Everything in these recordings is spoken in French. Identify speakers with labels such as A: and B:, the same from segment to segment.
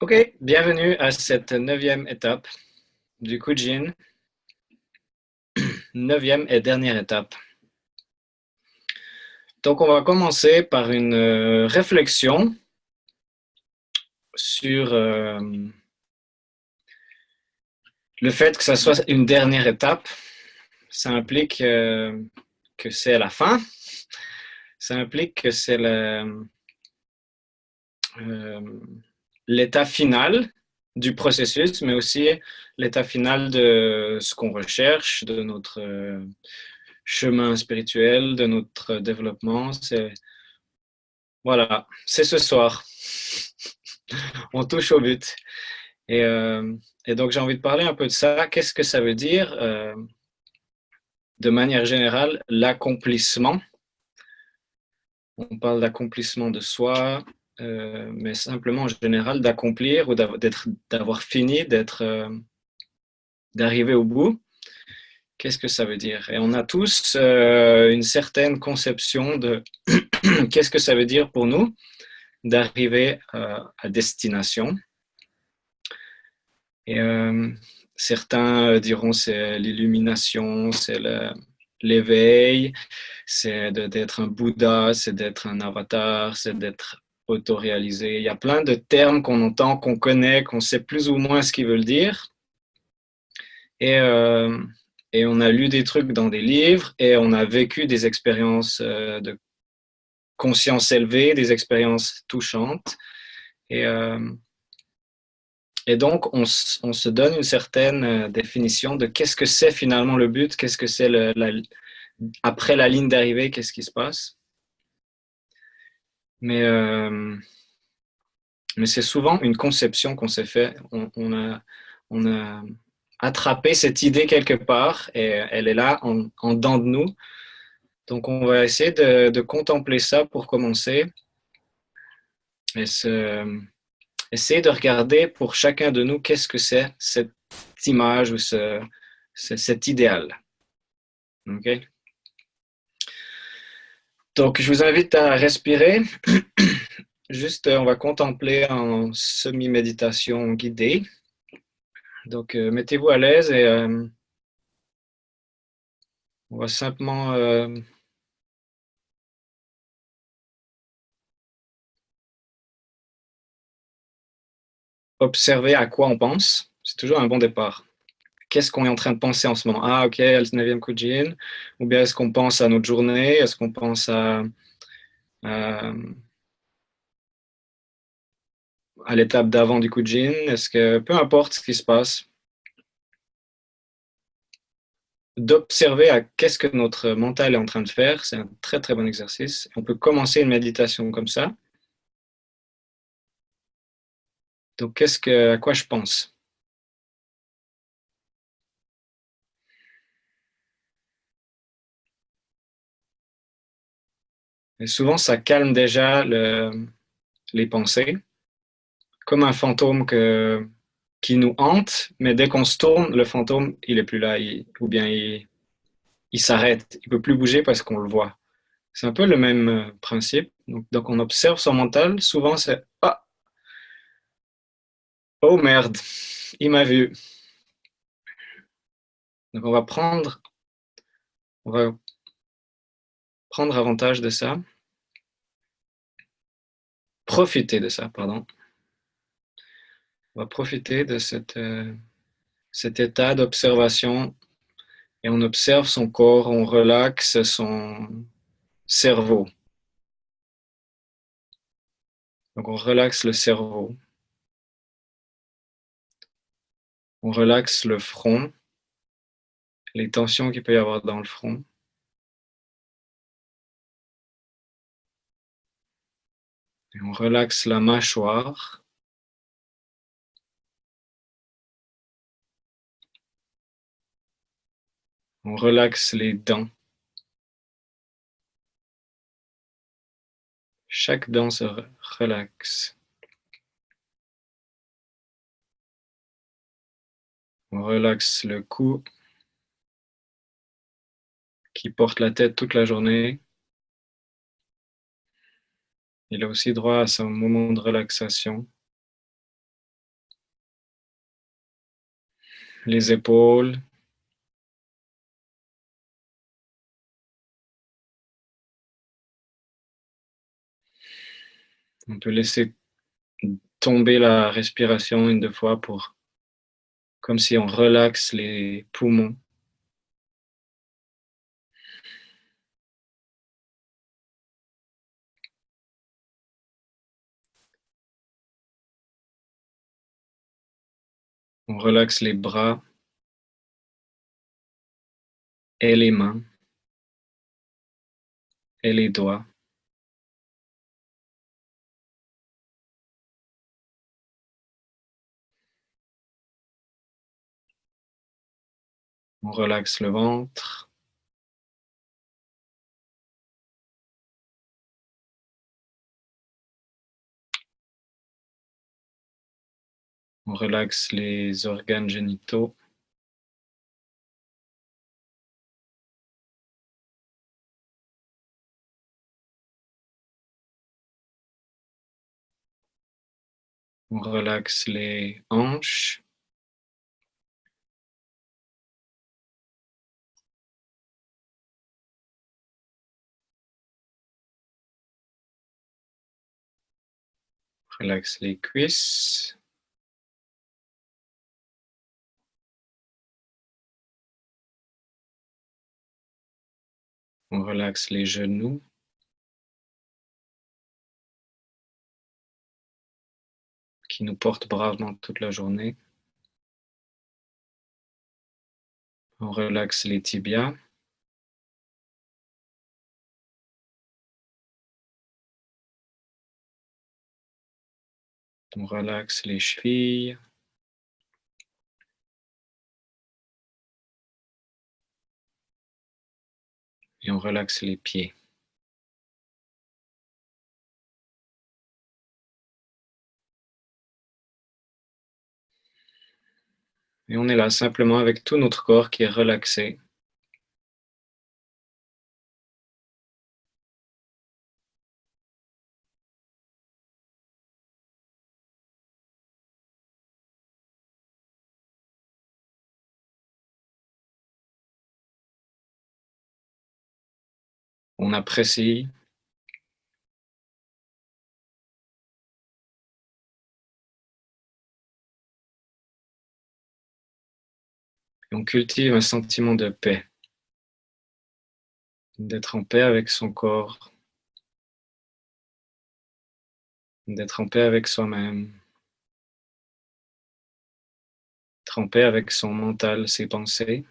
A: Ok, bienvenue à cette neuvième étape du Kujin, neuvième et dernière étape. Donc, on va commencer par une réflexion sur le fait que ça soit une dernière étape. Ça implique que c'est la fin. Ça implique que c'est euh, l'état final du processus, mais aussi l'état final de ce qu'on recherche, de notre chemin spirituel, de notre développement. Voilà, c'est ce soir. On touche au but. Et, euh, et donc, j'ai envie de parler un peu de ça. Qu'est-ce que ça veut dire, de manière générale, l'accomplissement? On parle d'accomplissement de soi, mais simplement en général d'accomplir ou d'avoir fini, d'arriver au bout. Qu'est-ce que ça veut dire? Et on a tous une certaine conception de qu'est-ce que ça veut dire pour nous d'arriver à destination. Et certains diront c'est l'illumination, c'est l'éveil, c'est d'être un Bouddha, c'est d'être un avatar, c'est d'être autoréalisé. Il y a plein de termes qu'on entend, qu'on connaît, qu'on sait plus ou moins ce qu'ils veulent dire. Et, euh, et on a lu des trucs dans des livres et on a vécu des expériences de conscience élevée, des expériences touchantes. Et, euh, Et donc, on se donne une certaine définition de qu'est-ce que c'est finalement le but, qu'est-ce que c'est après la ligne d'arrivée, qu'est-ce qui se passe. Mais, euh, mais c'est souvent une conception qu'on s'est fait. On a attrapé cette idée quelque part et elle est là en dedans de nous. Donc, on va essayer de contempler ça pour commencer et essayer de regarder pour chacun de nous qu'est-ce que c'est cette image ou cet idéal. OK? Donc, je vous invite à respirer. Juste, on va contempler en semi-méditation guidée. Donc, mettez-vous à l'aise et on va simplement observer à quoi on pense. C'est toujours un bon départ. Qu'est-ce qu'on est en train de penser en ce moment? Ah, ok, le 9e Kujin. Ou bien est-ce qu'on pense à notre journée? Est-ce qu'on pense à, à l'étape d'avant du Kujin? Est-ce que, peu importe ce qui se passe, d'observer à qu'est-ce que notre mental est en train de faire, c'est un très très bon exercice. On peut commencer une méditation comme ça. Donc, à quoi je pense? Et souvent, ça calme déjà les pensées, comme un fantôme qui nous hante, mais dès qu'on se tourne, le fantôme, il est plus là, ou bien il s'arrête, il peut plus bouger parce qu'on le voit. C'est un peu le même principe. Donc, on observe son mental. Souvent, c'est ah, oh merde, il m'a vu. Donc, on va prendre avantage de ça, profiter de ça, pardon. On va profiter de cet état d'observation et on observe son corps, on relaxe son cerveau. Donc on relaxe le cerveau, on relaxe le front, les tensions qu'il peut y avoir dans le front. Et on relaxe la mâchoire, on relaxe les dents. Chaque dent se relaxe. On relaxe le cou qui porte la tête toute la journée. Il a aussi droit à son moment de relaxation. les épaules. On peut laisser tomber la respiration une deux fois pour, comme si on relaxe les poumons. On relaxe les bras et les mains et les doigts. On relaxe le ventre. On relaxe les organes génitaux. On relaxe les hanches. On relaxe les cuisses. On relaxe les genoux. Qui nous portent bravement toute la journée. On relaxe les tibias. On relaxe les chevilles. Et on relaxe les pieds. Et on est là simplement avec tout notre corps qui est relaxé. On apprécie. Et on cultive un sentiment de paix. D'être en paix avec son corps. D'être en paix avec soi-même. Être en paix avec son mental, ses pensées.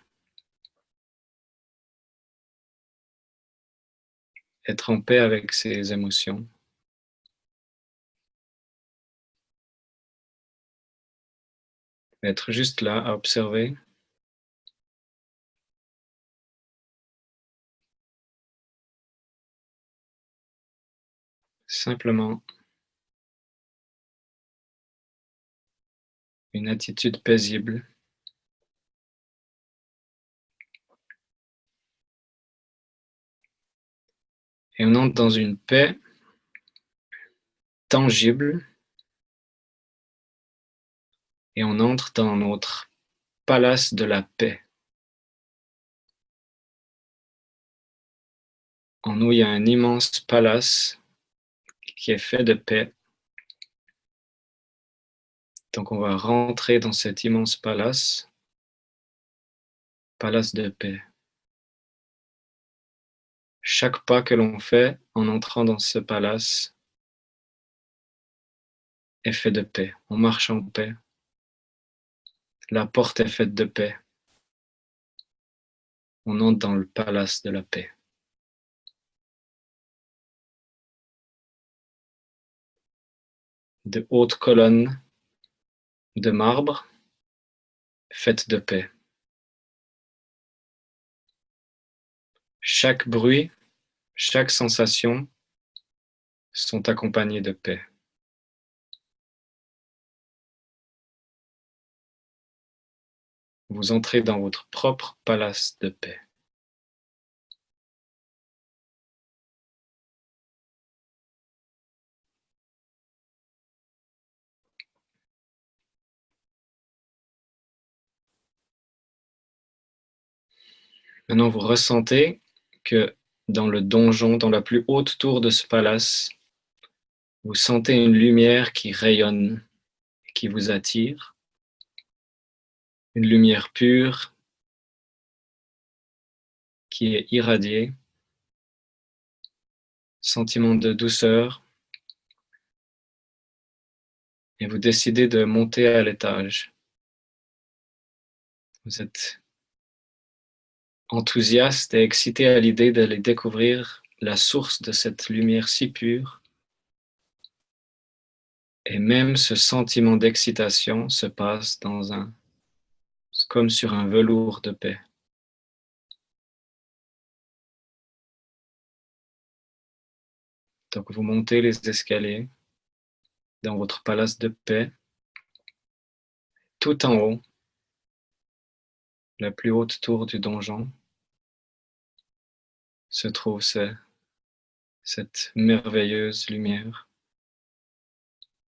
A: Être en paix avec ses émotions. Être juste là à observer. Simplement une attitude paisible. Et on entre dans une paix tangible. Et on entre dans notre palace de la paix. En nous, il y a un immense palace qui est fait de paix. Donc on va rentrer dans cet immense palace de paix. Chaque pas que l'on fait en entrant dans ce palace est fait de paix. On marche en paix. La porte est faite de paix. On entre dans le palace de la paix. De hautes colonnes de marbre faites de paix. Chaque bruit, chaque sensation sont accompagnés de paix. Vous entrez dans votre propre palace de paix. Maintenant, vous ressentez que dans le donjon, dans la plus haute tour de ce palace, vous sentez une lumière qui rayonne, qui vous attire, une lumière pure qui est irradiée, sentiment de douceur, et vous décidez de monter à l'étage. Vous êtes enthousiaste et excité à l'idée d'aller découvrir la source de cette lumière si pure. Et même ce sentiment d'excitation se passe comme sur un velours de paix. Donc vous montez les escaliers dans votre palace de paix. Tout en haut, la plus haute tour du donjon, se trouve cette merveilleuse lumière,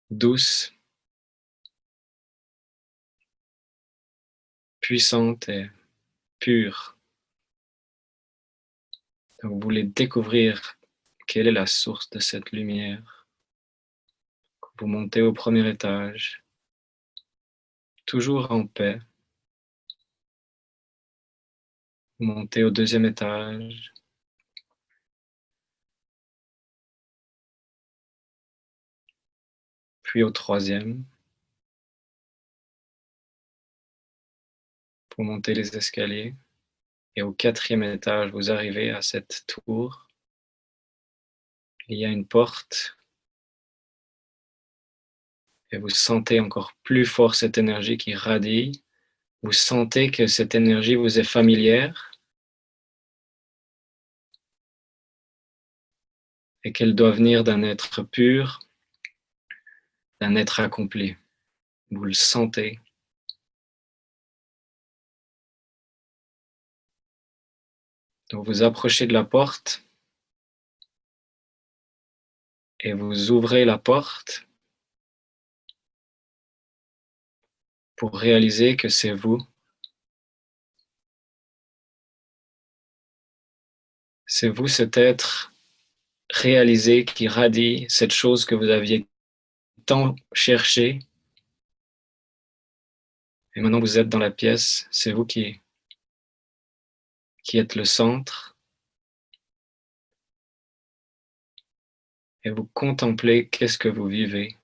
A: douce, puissante et pure. Donc vous voulez découvrir quelle est la source de cette lumière. Vous montez au premier étage, toujours en paix. Vous montez au deuxième étage, puis au troisième. Vous montez les escaliers et au quatrième étage, vous arrivez à cette tour. Il y a une porte et vous sentez encore plus fort cette énergie qui radie. Vous sentez que cette énergie vous est familière et qu'elle doit venir d'un être pur, d'un être accompli. Vous le sentez. Donc vous approchez de la porte et vous ouvrez la porte pour réaliser que c'est vous. C'est vous cet être réalisé qui radie cette chose que vous aviez tant cherché. Et maintenant vous êtes dans la pièce, c'est vous qui êtes le centre. Et vous contemplez qu'est-ce que vous vivez,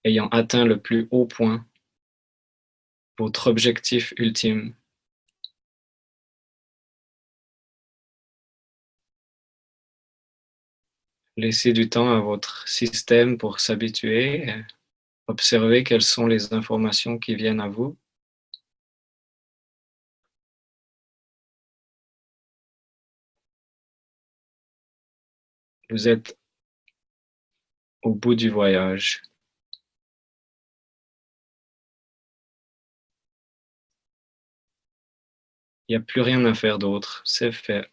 A: ayant atteint le plus haut point, votre objectif ultime. Laissez du temps à votre système pour s'habituer, observez quelles sont les informations qui viennent à vous. Vous êtes au bout du voyage. Il n'y a plus rien à faire d'autre, c'est fait.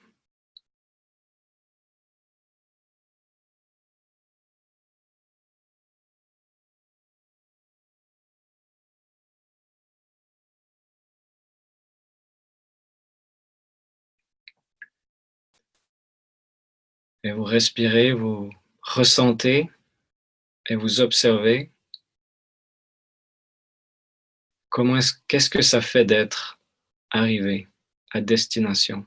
A: Et vous respirez, vous ressentez et vous observez qu'est-ce que ça fait d'être arrivé à destination.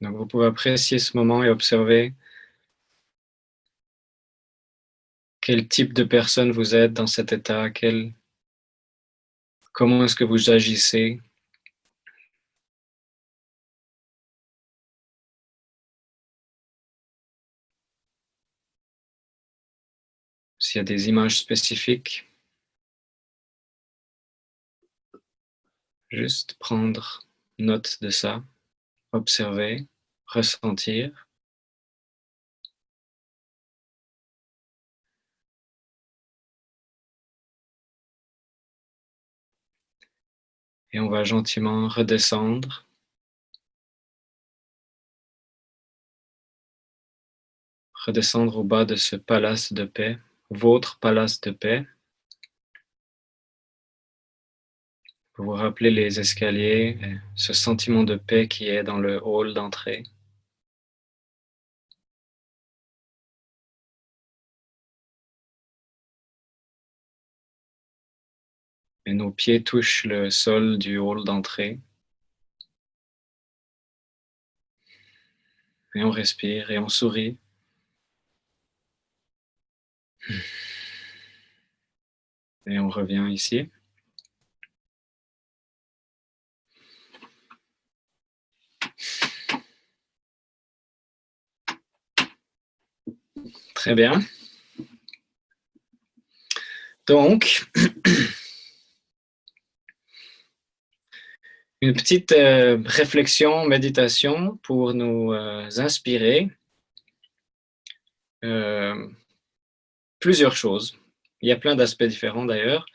A: Donc vous pouvez apprécier ce moment et observer quel type de personne vous êtes dans cet état, comment est-ce que vous agissez. s'il y a des images spécifiques. Juste prendre note de ça, observer, ressentir. Et on va gentiment redescendre. Redescendre au bas de ce palace de paix, votre palace de paix. Vous vous rappelez les escaliers, ce sentiment de paix qui est dans le hall d'entrée. Et nos pieds touchent le sol du hall d'entrée. Et on respire et on sourit. Et on revient ici. Très bien. Donc, une petite réflexion, méditation pour nous inspirer. Plusieurs choses. Il y a plein d'aspects différents d'ailleurs.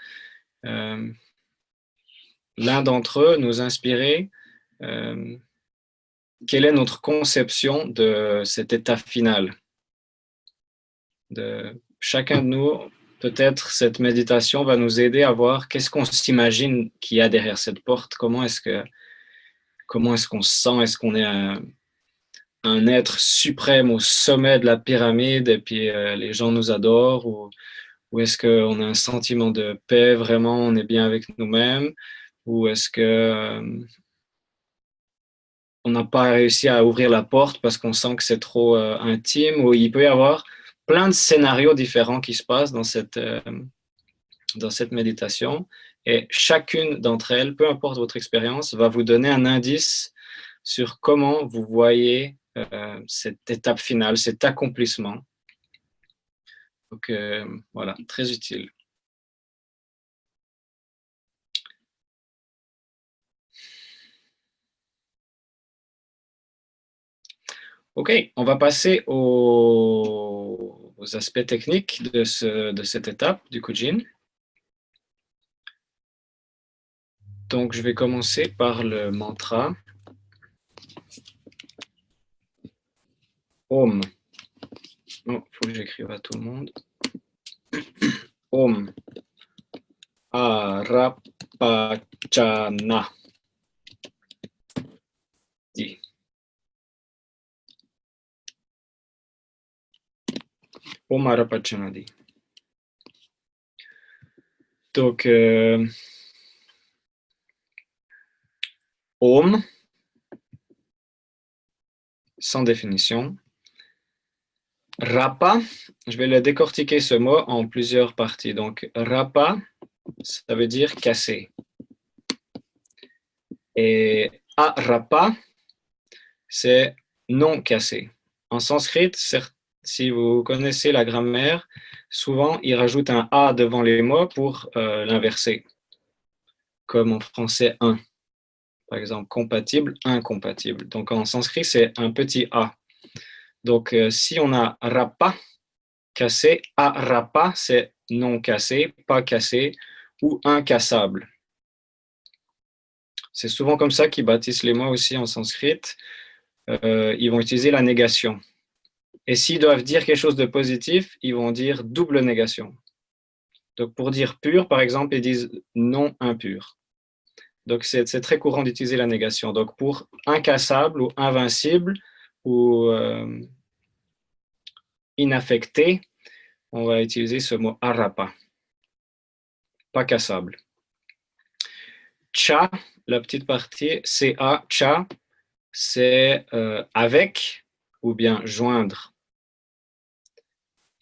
A: L'un d'entre eux nous inspirer quelle est notre conception de cet état final. De chacun de nous, peut-être cette méditation va nous aider à voir qu'est-ce qu'on s'imagine qu'il y a derrière cette porte, comment est-ce qu'on se sent, est-ce qu'on est un être suprême au sommet de la pyramide et puis les gens nous adorent, ou est-ce qu'on a un sentiment de paix, vraiment on est bien avec nous-mêmes, ou est-ce que on n'a pas réussi à ouvrir la porte parce qu'on sent que c'est trop intime, ou il peut y avoir plein de scénarios différents qui se passent dans cette méditation, et chacune d'entre elles, peu importe votre expérience, va vous donner un indice sur comment vous voyez cette étape finale, cet accomplissement. Donc voilà, très utile. Ok, on va passer aux aspects techniques de cette étape du Kujin. Donc, je vais commencer par le mantra Om. Il faut que j'écrive à tout le monde. Om Arapachana. Dit. Om Arapachana dit. Donc, Om, sans définition. Rapa, je vais le décortiquer ce mot en plusieurs parties. Donc, Rapa, ça veut dire casser. Et Arapa, c'est non cassé. En sanskrit, si vous connaissez la grammaire, souvent ils rajoutent un A devant les mots pour l'inverser. Comme en français un. Par exemple, compatible, incompatible. Donc en sanskrit, c'est un petit A. Donc si on a rapa, cassé, arapa, c'est non cassé, pas cassé ou incassable. C'est souvent comme ça qu'ils bâtissent les mots aussi en sanskrit. Ils vont utiliser la négation. Et s'ils doivent dire quelque chose de positif, ils vont dire double négation. Donc pour dire pur, par exemple, ils disent non impur. Donc c'est très courant d'utiliser la négation. Donc pour incassable ou invincible ou inaffecté, on va utiliser ce mot arapa, pas cassable. Cha, la petite partie, C-A, cha, c'est avec ou bien joindre.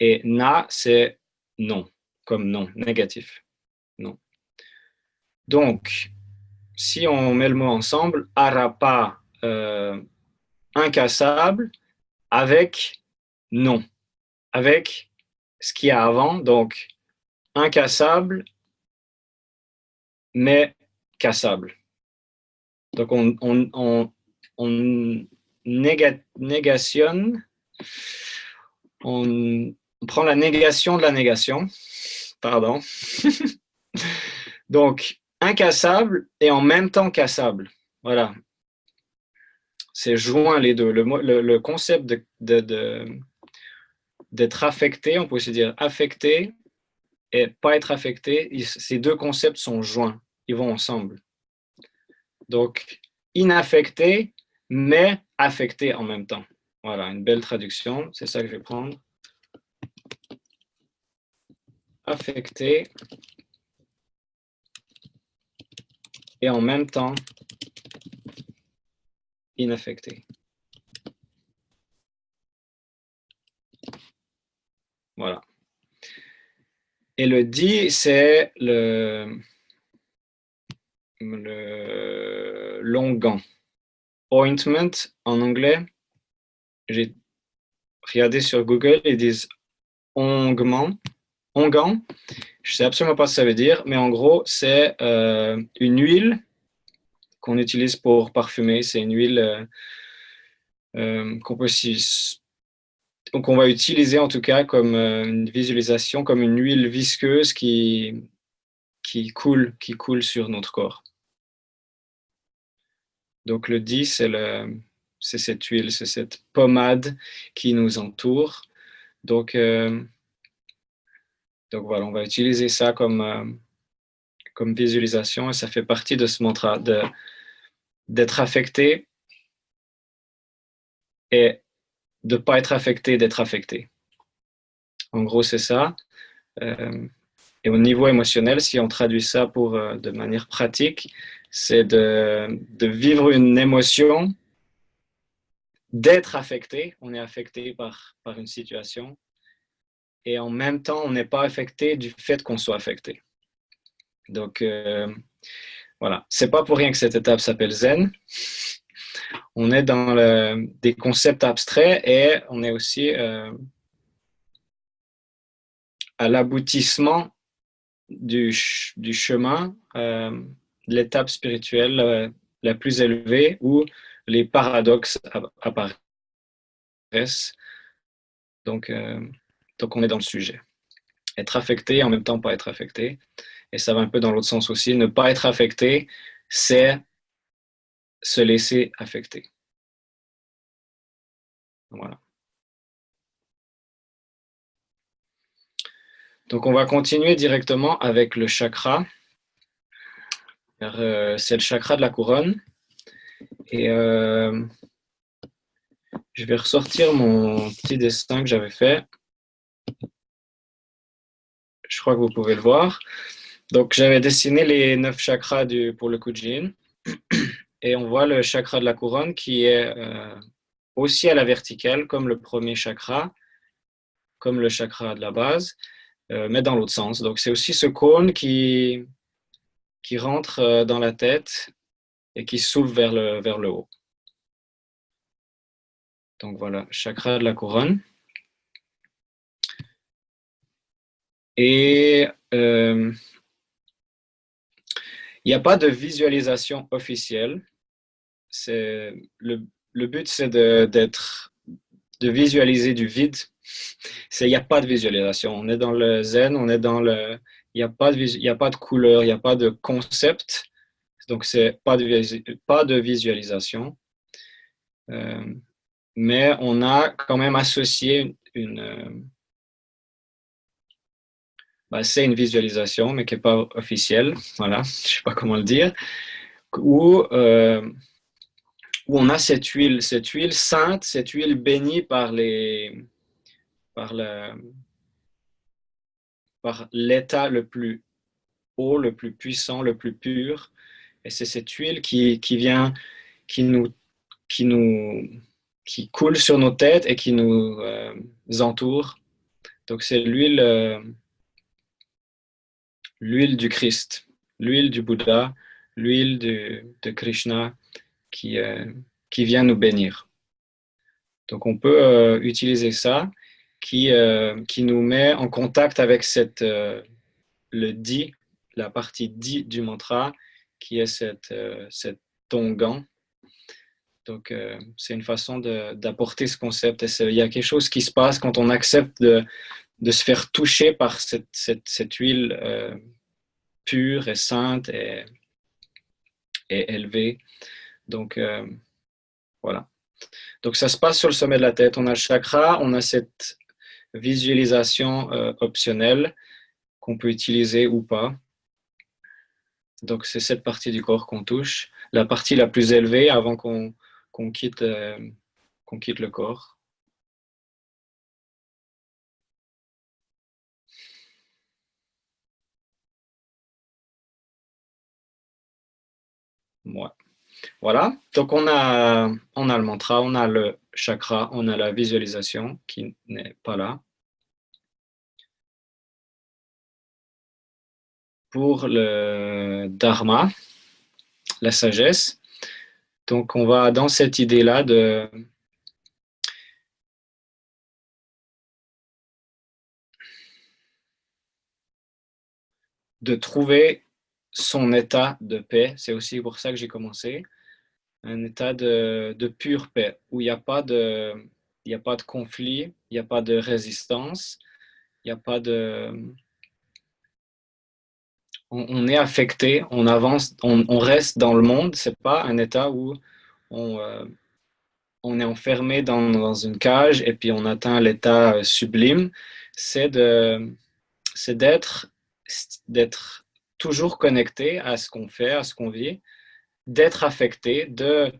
A: Et na, c'est non, comme non, négatif. Non. Donc, si on met le mot ensemble, arapa, incassable, avec non, avec ce qu'il y a avant, donc incassable, mais cassable. Donc on négationne, on prend la négation de la négation, pardon. Donc incassable et en même temps cassable. Voilà. C'est joint les deux. Le concept d'être affecté, on peut aussi dire affecté et pas être affecté, ces deux concepts sont joints, ils vont ensemble. Donc, inaffecté, mais affecté en même temps. Voilà, une belle traduction, c'est ça que je vais prendre. Affecté et en même temps inaffecté. Voilà. Et le dit, c'est le longan. Ointment en anglais, j'ai regardé sur Google, ils disent onguent. Je ne sais absolument pas ce que ça veut dire, mais en gros, c'est une huile qu'on utilise pour parfumer. C'est une huile qu'on va utiliser en tout cas comme une visualisation, comme une huile visqueuse qui coule sur notre corps. Donc le di, c'est cette huile, c'est cette pommade qui nous entoure. Donc voilà, on va utiliser ça comme visualisation et ça fait partie de ce mantra d'être affecté et de ne pas être affecté, d'être affecté. En gros, c'est ça. Et au niveau émotionnel, si on traduit ça de manière pratique, c'est de vivre une émotion, d'être affecté. On est affecté par une situation. Et en même temps, on n'est pas affecté du fait qu'on soit affecté. Donc, voilà. C'est pas pour rien que cette étape s'appelle Zen. On est dans des concepts abstraits et on est aussi à l'aboutissement du chemin, l'étape spirituelle la plus élevée où les paradoxes apparaissent. Donc on est dans le sujet. Être affecté et en même temps pas être affecté. Et ça va un peu dans l'autre sens aussi. Ne pas être affecté, c'est se laisser affecter. Voilà. Donc on va continuer directement avec le chakra. C'est le chakra de la couronne. Et je vais ressortir mon petit dessin que j'avais fait. Je crois que vous pouvez le voir. Donc j'avais dessiné les 9 chakras pour le Kujin. Et on voit le chakra de la couronne qui est aussi à la verticale, comme le premier chakra, comme le chakra de la base, mais dans l'autre sens. Donc c'est aussi ce cône qui rentre dans la tête et qui s'ouvre vers le haut. Donc voilà, chakra de la couronne. Et il n'y a pas de visualisation officielle. Le but, c'est de visualiser du vide. Il n'y a pas de visualisation. On est dans le zen, on est dans le... Il n'y a pas de couleur, il n'y a pas de concept. Donc, c'est pas de visualisation. Mais on a quand même associé c'est une visualisation, mais qui n'est pas officielle. Voilà, je ne sais pas comment le dire. Où on a cette huile sainte, cette huile bénie par l'état le plus haut, le plus puissant, le plus pur. Et c'est cette huile qui vient, qui coule sur nos têtes et qui nous entoure. Donc c'est l'huile du Christ, l'huile du Bouddha, l'huile de Krishna qui vient nous bénir. Donc on peut utiliser ça qui nous met en contact avec le di, la partie di du mantra, qui est cette tongan. Donc, c'est une façon d'apporter ce concept. Il y a quelque chose qui se passe quand on accepte de se faire toucher par cette huile pure et sainte et élevée. Donc, voilà. Donc, ça se passe sur le sommet de la tête. On a le chakra, on a cette visualisation optionnelle qu'on peut utiliser ou pas. Donc, c'est cette partie du corps qu'on touche. La partie la plus élevée avant qu'on quitte le corps. Ouais. Voilà. Donc, on a le mantra, on a le chakra, on a la visualisation qui n'est pas là. Pour le dharma, la sagesse, donc on va dans cette idée-là de trouver son état de paix. C'est aussi pour ça que j'ai commencé. Un état de pure paix, où il n'y a pas de conflit, il n'y a pas de résistance, il n'y a pas de... On est affecté, on avance, on reste dans le monde. C'est pas un état où on est enfermé dans une cage et puis on atteint l'état sublime. C'est d'être toujours connecté à ce qu'on fait, à ce qu'on vit, d'être affecté, de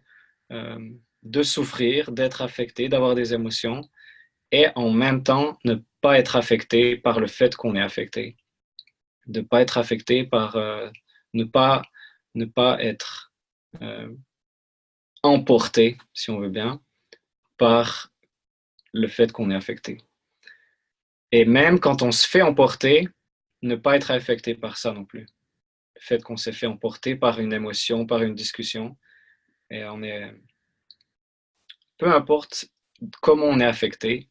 A: souffrir, d'être affecté, d'avoir des émotions et en même temps ne pas être affecté par le fait qu'on est affecté, de ne pas être affecté par ne pas être emporté, si on veut bien, par le fait qu'on est affecté. Et même quand on se fait emporter, ne pas être affecté par ça non plus. Le fait qu'on s'est fait emporter par une émotion, par une discussion, et on est... Peu importe comment on est affecté,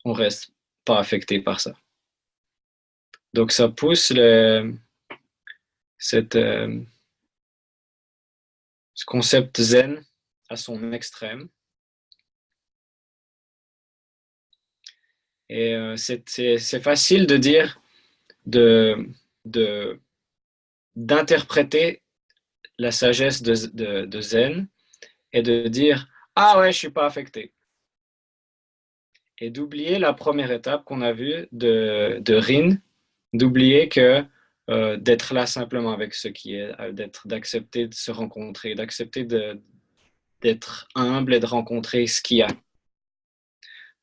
A: on reste pas affecté par ça. Donc ça pousse ce concept zen à son extrême. Et c'est facile de dire, d'interpréter la sagesse de zen et de dire « Ah ouais, je suis pas affecté ». Et d'oublier la première étape qu'on a vue de Rin, d'oublier que d'être là simplement avec ce qui est, d'accepter de se rencontrer, d'accepter d'être humble et de rencontrer ce qu'il y a.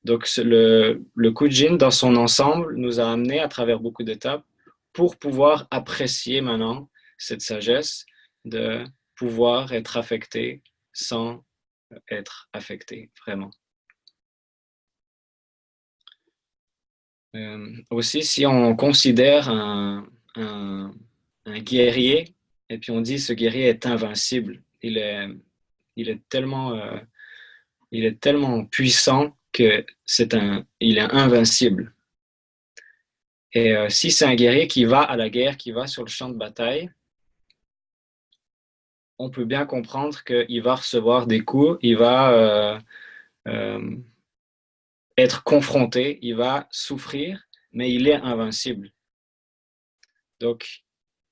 A: Donc le Kujin dans son ensemble nous a amené à travers beaucoup d'étapes pour pouvoir apprécier maintenant cette sagesse de pouvoir être affecté sans être affecté vraiment. Aussi, si on considère un guerrier et puis on dit ce guerrier est invincible, il est tellement puissant que il est invincible. Et si c'est un guerrier qui va à la guerre, qui va sur le champ de bataille, on peut bien comprendre qu'il va recevoir des coups, il va être confronté, il va souffrir, mais il est invincible. Donc,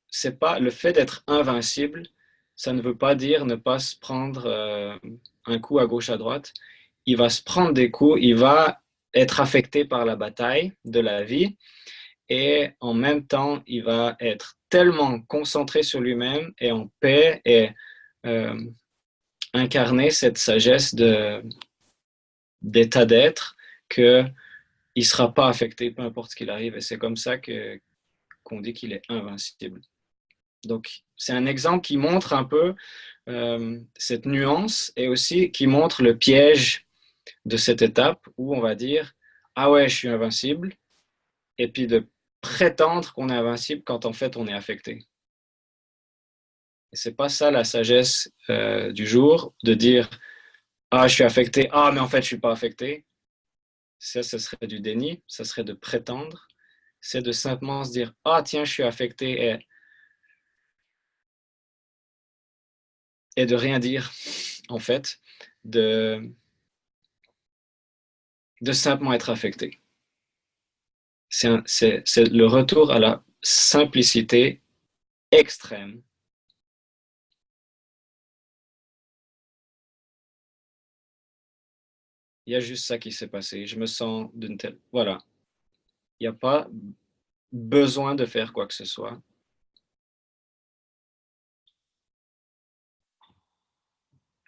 A: c'est pas le fait d'être invincible, ça ne veut pas dire ne pas se prendre un coup à gauche, à droite. Il va se prendre des coups, il va être affecté par la bataille de la vie et en même temps, il va être tellement concentré sur lui-même et en paix et incarner cette sagesse d'état d'être qu'il ne sera pas affecté peu importe ce qu'il arrive. Et c'est comme ça qu'on dit qu'il est invincible. Donc, c'est un exemple qui montre un peu cette nuance et aussi qui montre le piège de cette étape où on va dire « Ah ouais, je suis invincible » et puis de prétendre qu'on est invincible quand en fait on est affecté. Et c'est pas ça la sagesse du jour, de dire « Ah, je suis affecté, ah, mais en fait je suis pas affecté ». Ça, ce serait du déni, ça serait de prétendre. C'est de simplement se dire, ah tiens, je suis affecté et de rien dire, en fait, de simplement être affecté. C'est le retour à la simplicité extrême. Il y a juste ça qui s'est passé. Je me sens d'une telle... Voilà. Il n'y a pas besoin de faire quoi que ce soit.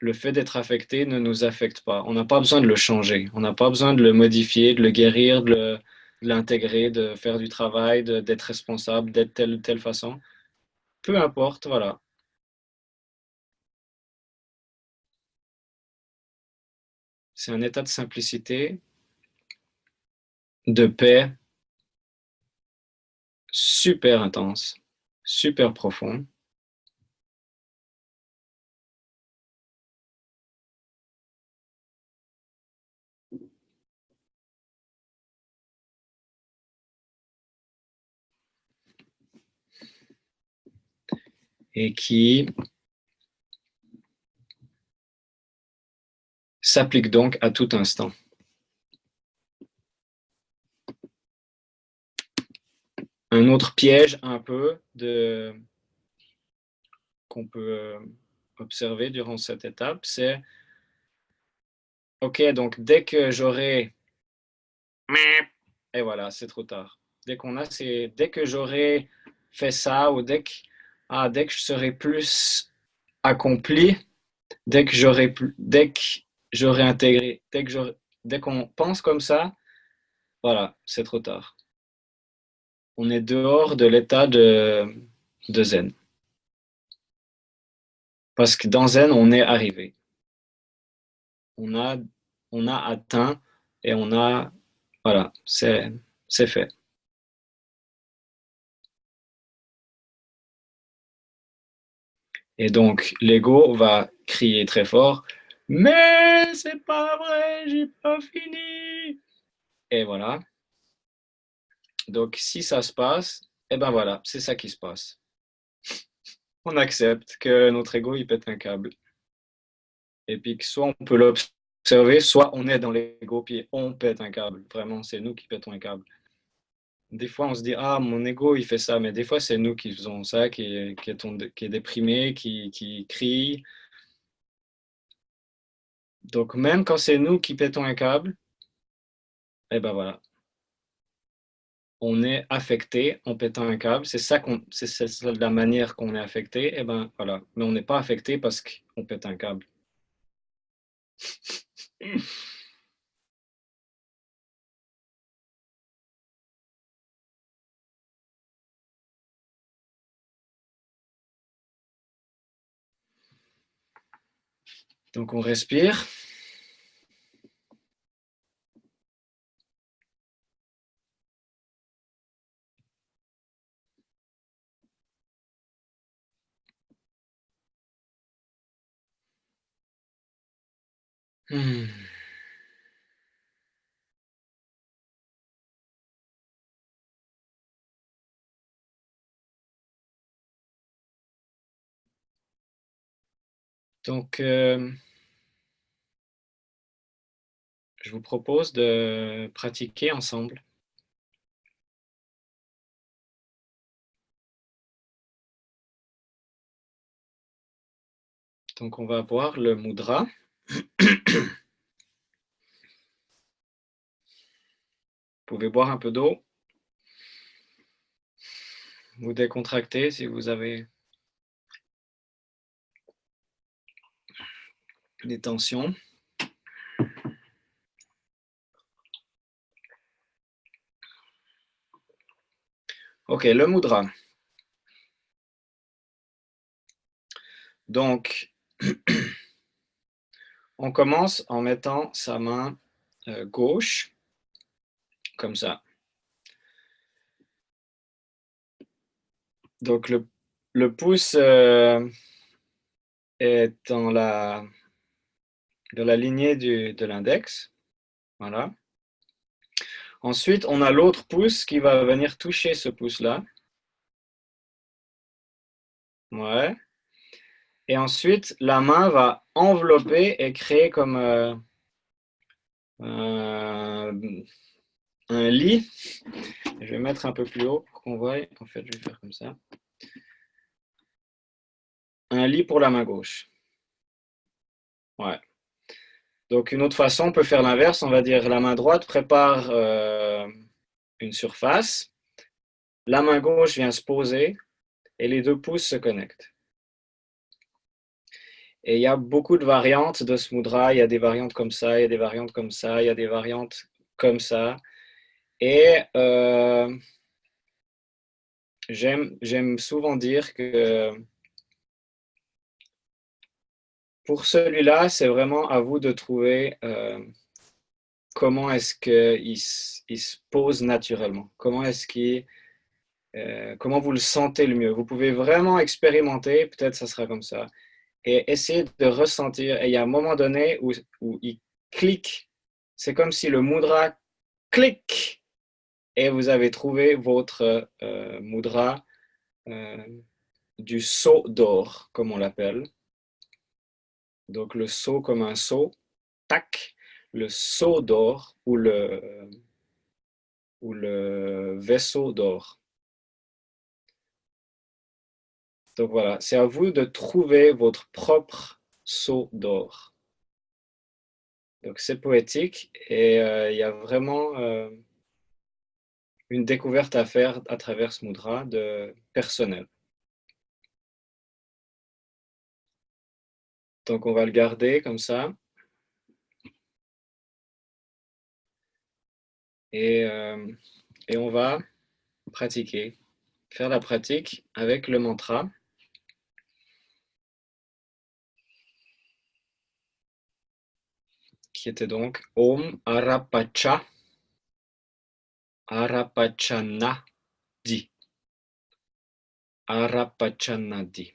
A: Le fait d'être affecté ne nous affecte pas. On n'a pas besoin de le changer. On n'a pas besoin de le modifier, de le guérir, de l'intégrer, de faire du travail, d'être responsable, d'être telle ou telle façon. Peu importe, voilà. C'est un état de simplicité, de paix super intense, super profond. Et qui s'applique donc à tout instant. Un autre piège un peu qu'on peut observer durant cette étape, c'est OK, donc dès que j'aurai... Et voilà, c'est trop tard. Dès dès que j'aurai fait ça ou dès que je serai plus accompli, dès que j'aurai intégré, dès qu'on pense comme ça, voilà, c'est trop tard. On est dehors de l'état de zen. Parce que dans zen, on est arrivé. On a, on a atteint et voilà, c'est fait. Et donc, l'ego va crier très fort, mais c'est pas vrai, j'ai pas fini. Et voilà. Donc, si ça se passe, eh ben voilà, c'est ça qui se passe. On accepte que notre ego, il pète un câble. Et puis que soit on peut l'observer, soit on est dans l'ego, puis on pète un câble. Vraiment, c'est nous qui pétons un câble. Des fois, on se dit, ah, mon ego, il fait ça, mais des fois, c'est nous qui faisons ça, qui est déprimé, qui crie. Donc, même quand c'est nous qui pétons un câble, eh ben voilà, on est affecté en pétant un câble. C'est la manière qu'on est affecté. Eh ben voilà, mais on n'est pas affecté parce qu'on pète un câble. Donc, on respire. Hmm. Donc, je vous propose de pratiquer ensemble. Donc, on va voir le mudra. Vous pouvez boire un peu d'eau. Vous décontractez si vous avez des tensions. OK, le mudra. Donc, on commence en mettant sa main gauche, comme ça. Donc, le pouce est dans la lignée de l'index. Voilà. Ensuite, on a l'autre pouce qui va venir toucher ce pouce-là. Ouais. Et ensuite, la main va envelopper et créer comme un lit. Je vais mettre un peu plus haut pour qu'on voie. En fait, je vais faire comme ça. Un lit pour la main gauche. Ouais. Donc, une autre façon, on peut faire l'inverse. On va dire la main droite prépare une surface. La main gauche vient se poser et les deux pouces se connectent. Et il y a beaucoup de variantes de ce mudra. Il y a des variantes comme ça, il y a des variantes comme ça, il y a des variantes comme ça. Et j'aime souvent dire que pour celui-là, c'est vraiment à vous de trouver comment est-ce qu'il se pose naturellement. Comment vous le sentez le mieux. Vous pouvez vraiment expérimenter, peut-être ça sera comme ça, et essayer de ressentir. Et il y a un moment donné où il clique. C'est comme si le mudra clique et vous avez trouvé votre mudra du seau d'or, comme on l'appelle. Donc le seau comme un seau, tac, le seau d'or ou le vaisseau d'or. Donc voilà, c'est à vous de trouver votre propre seau d'or. Donc c'est poétique et il y a vraiment une découverte à faire à travers ce mudra de personnel. Donc on va le garder comme ça. Et, et on va pratiquer, faire la pratique avec le mantra. Qui était donc Om Arapacha Arapachanadi. Arapachanadi.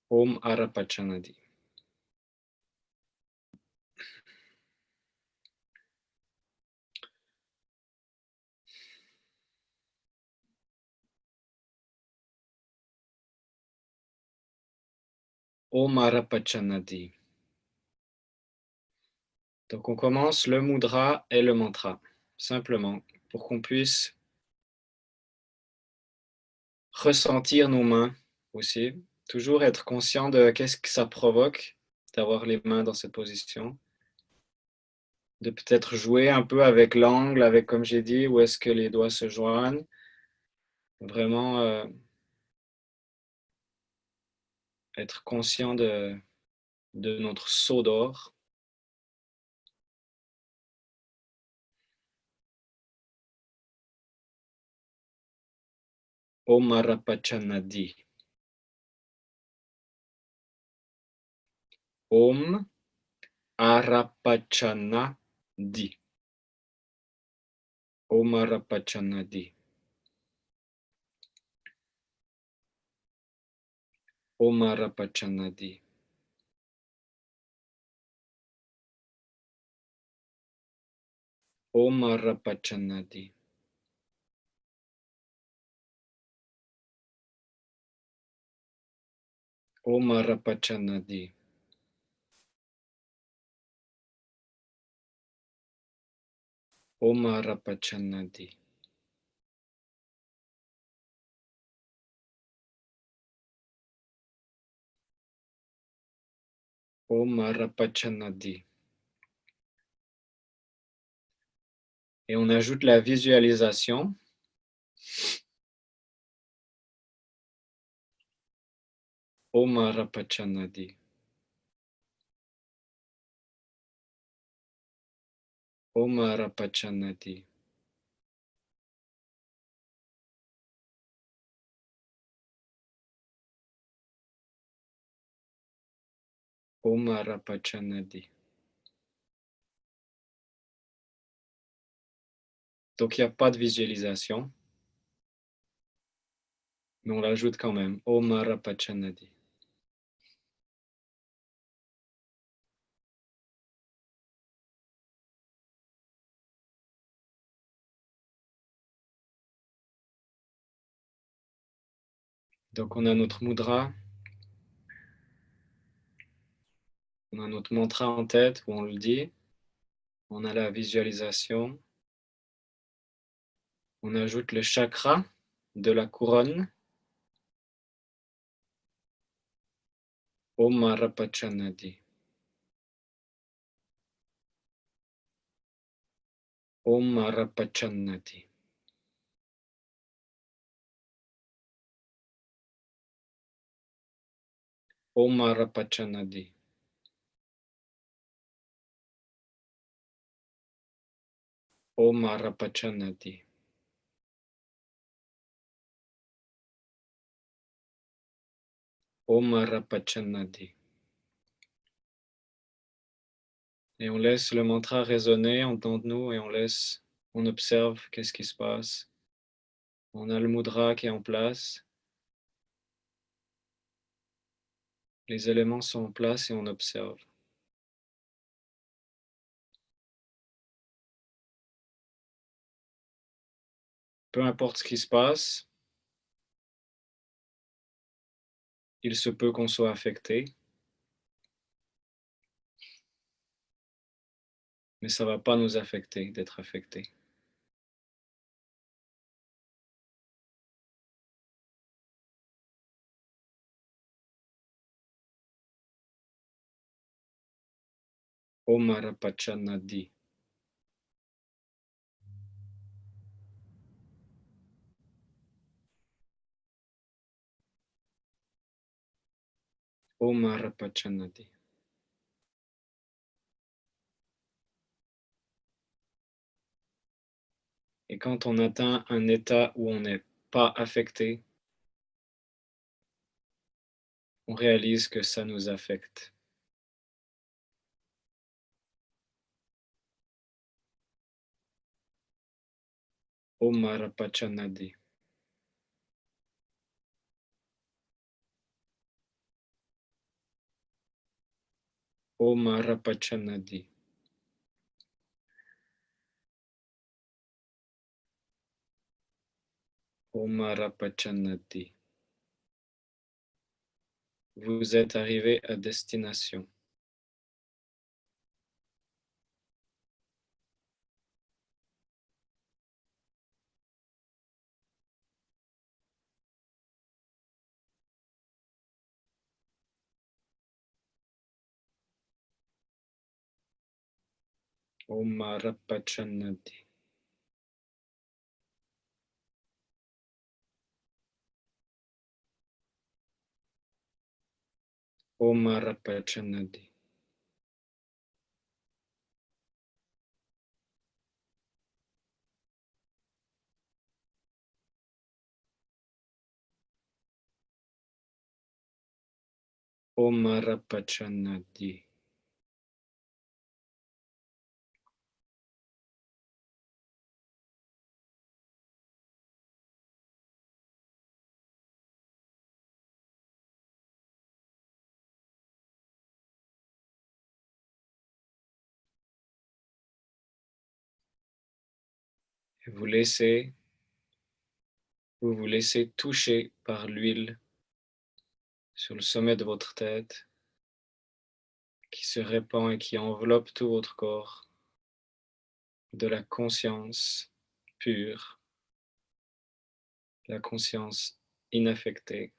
A: Om Arapachanadi. Om Arapachanadi. Donc on commence le mudra et le mantra, simplement, pour qu'on puisse ressentir nos mains aussi. Toujours être conscient de qu'est-ce que ça provoque d'avoir les mains dans cette position. De peut-être jouer un peu avec l'angle, avec, comme j'ai dit, où est-ce que les doigts se joignent. Vraiment être conscient de notre seau d'or. Om Arapachanadi. Om Arapachanadi. Om Arapachanadi. Om Arapachanadi. Om Arapachanadi. Om Arapachanadi. Om Arapachanadi. Om Arapachanadi. Et on ajoute la visualisation. Om Arapachanadi. Om Arapachanadi. Om Arapachanadi. Donc, il n'y a pas de visualisation, mais on l'ajoute quand même. Om Arapachanadi. Donc on a notre mudra, on a notre mantra en tête où on le dit, on a la visualisation, on ajoute le chakra de la couronne, Om Marapachanadi. Om Marapachanadi. Om Marapachanadi. Om Marapachanadi. Om Marapachanadi. Et on laisse le mantra résonner en dedans de nous et on observe qu'est-ce qui se passe. On a le mudra qui est en place. Les éléments sont en place et on observe. Peu importe ce qui se passe, il se peut qu'on soit affecté, mais ça ne va pas nous affecter d'être affecté. Om Marapachanadi. Om Marapachanadi. Et quand on atteint un état où on n'est pas affecté, on réalise que ça nous affecte. Om Marapachanadi. Om Marapachanadi. Om Marapachanadi. Vous êtes arrivé à destination. Om Marapachanadi. Om Marapachanadi. Om Marapachanadi. Et vous vous laissez toucher par l'huile sur le sommet de votre tête qui se répand et qui enveloppe tout votre corps de la conscience pure, la conscience inaffectée.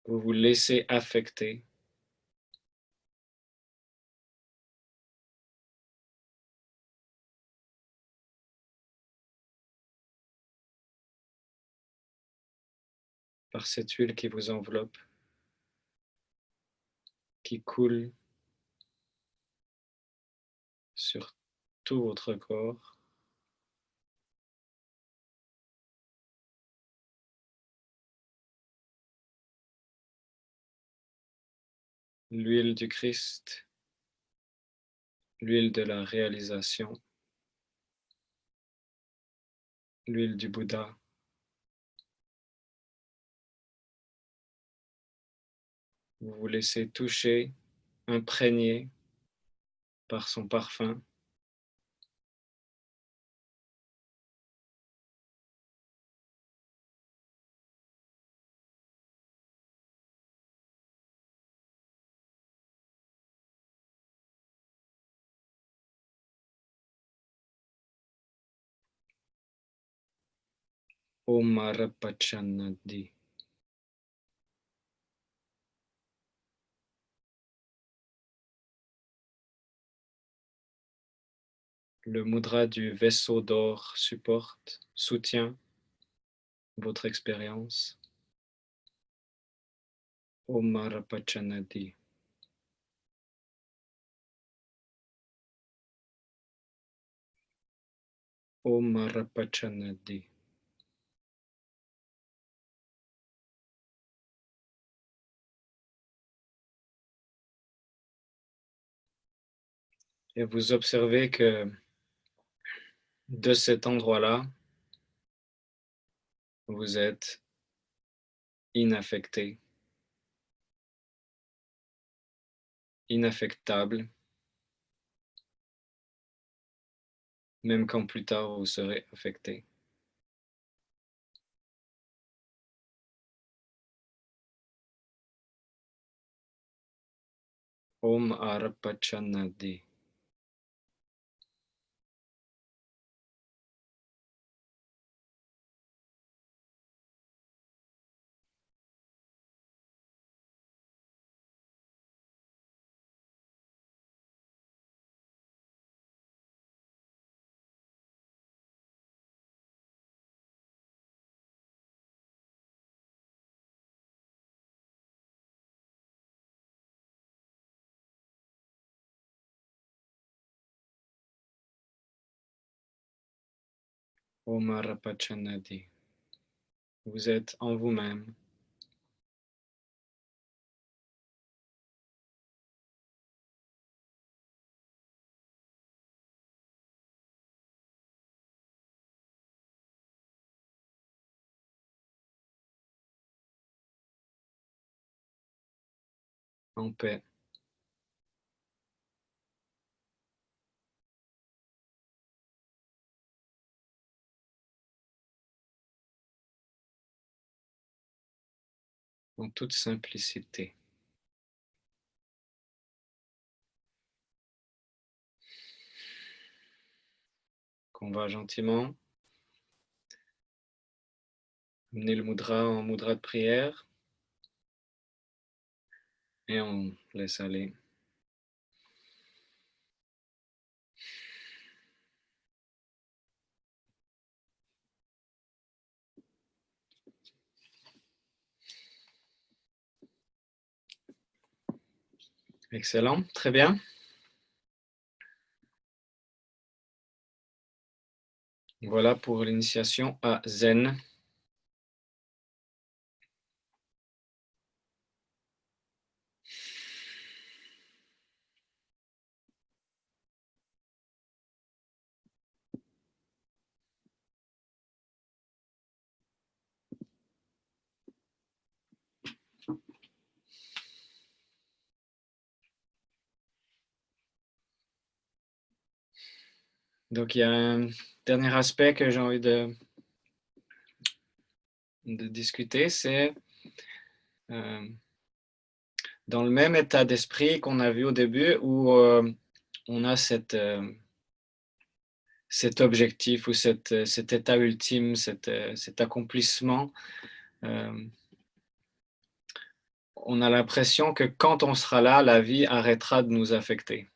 A: Vous vous laissez affecter par cette huile qui vous enveloppe, qui coule sur tout votre corps. L'huile du Christ, l'huile de la réalisation, l'huile du Bouddha. Vous vous laissez toucher, imprégner par son parfum. Om Arapachanadi. Le mudra du vaisseau d'or supporte, soutient votre expérience. Om Arapachanadi. Om Arapachanadi. Et vous observez que de cet endroit-là, vous êtes inaffecté, inaffectable, même quand plus tard vous serez affecté. Om Arapachanadi. Om Arapachanadi. Vous êtes en vous-même. En paix. En toute simplicité. Qu'on va gentiment amener le mudra en mudra de prière et on laisse aller. Excellent, très bien. Voilà pour l'initiation à Zen. Donc il y a un dernier aspect que j'ai envie de discuter, c'est dans le même état d'esprit qu'on a vu au début où on a cet objectif ou cet état ultime, cet accomplissement. On a l'impression que quand on sera là, la vie arrêtera de nous affecter.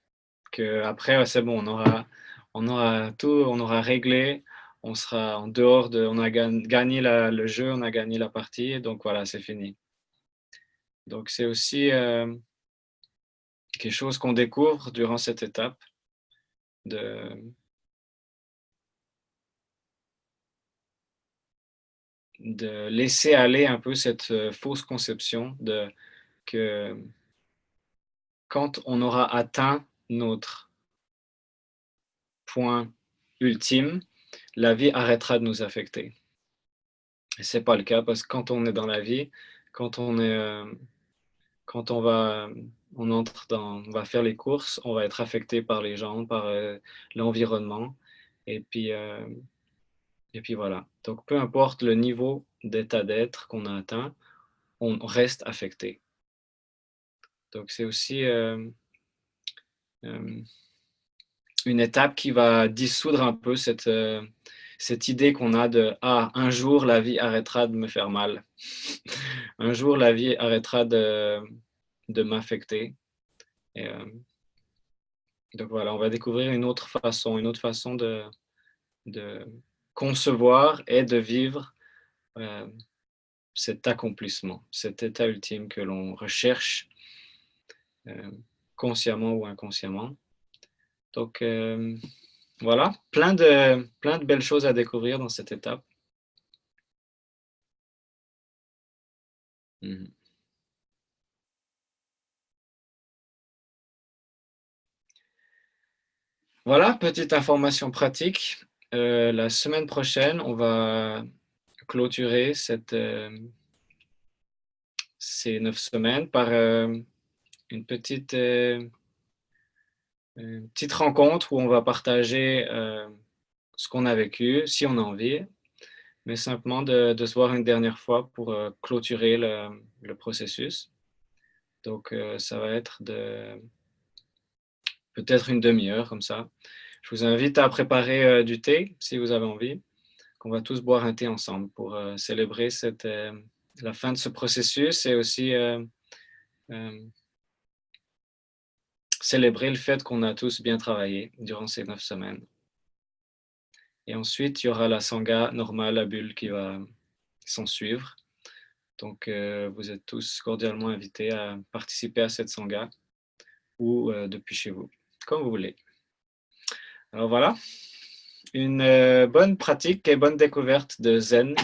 A: Que après, c'est bon, on aura tout, on aura réglé, on sera en dehors de, on a gagné le jeu, on a gagné la partie, donc voilà, c'est fini. Donc c'est aussi quelque chose qu'on découvre durant cette étape de laisser aller un peu cette fausse conception de que quand on aura atteint notre point ultime, la vie arrêtera de nous affecter. Et c'est pas le cas parce que quand on est dans la vie, quand on est, quand on entre on va faire les courses, on va être affecté par les gens, par l'environnement, et puis, euh, et puis voilà. Donc peu importe le niveau d'état d'être qu'on a atteint, on reste affecté. Donc c'est aussi une étape qui va dissoudre un peu cette idée qu'on a de « Ah, un jour, la vie arrêtera de me faire mal. Un jour, la vie arrêtera de m'affecter. » Et donc voilà, on va découvrir une autre façon de concevoir et de vivre cet accomplissement, cet état ultime que l'on recherche consciemment ou inconsciemment. Donc voilà, plein de belles choses à découvrir dans cette étape. Mhm. Voilà, petite information pratique. La semaine prochaine, on va clôturer ces 9 semaines par une petite rencontre où on va partager ce qu'on a vécu, si on a envie, mais simplement de se voir une dernière fois pour clôturer le processus. Donc, ça va être peut-être une demi-heure comme ça. Je vous invite à préparer du thé si vous avez envie, qu'on va tous boire un thé ensemble pour célébrer la fin de ce processus et aussi euh, célébrer le fait qu'on a tous bien travaillé durant ces 9 semaines. Et ensuite, il y aura la sangha normale à Bulle qui va s'en suivre. Donc, vous êtes tous cordialement invités à participer à cette sangha ou depuis chez vous, comme vous voulez. Alors voilà, une bonne pratique et bonne découverte de Zen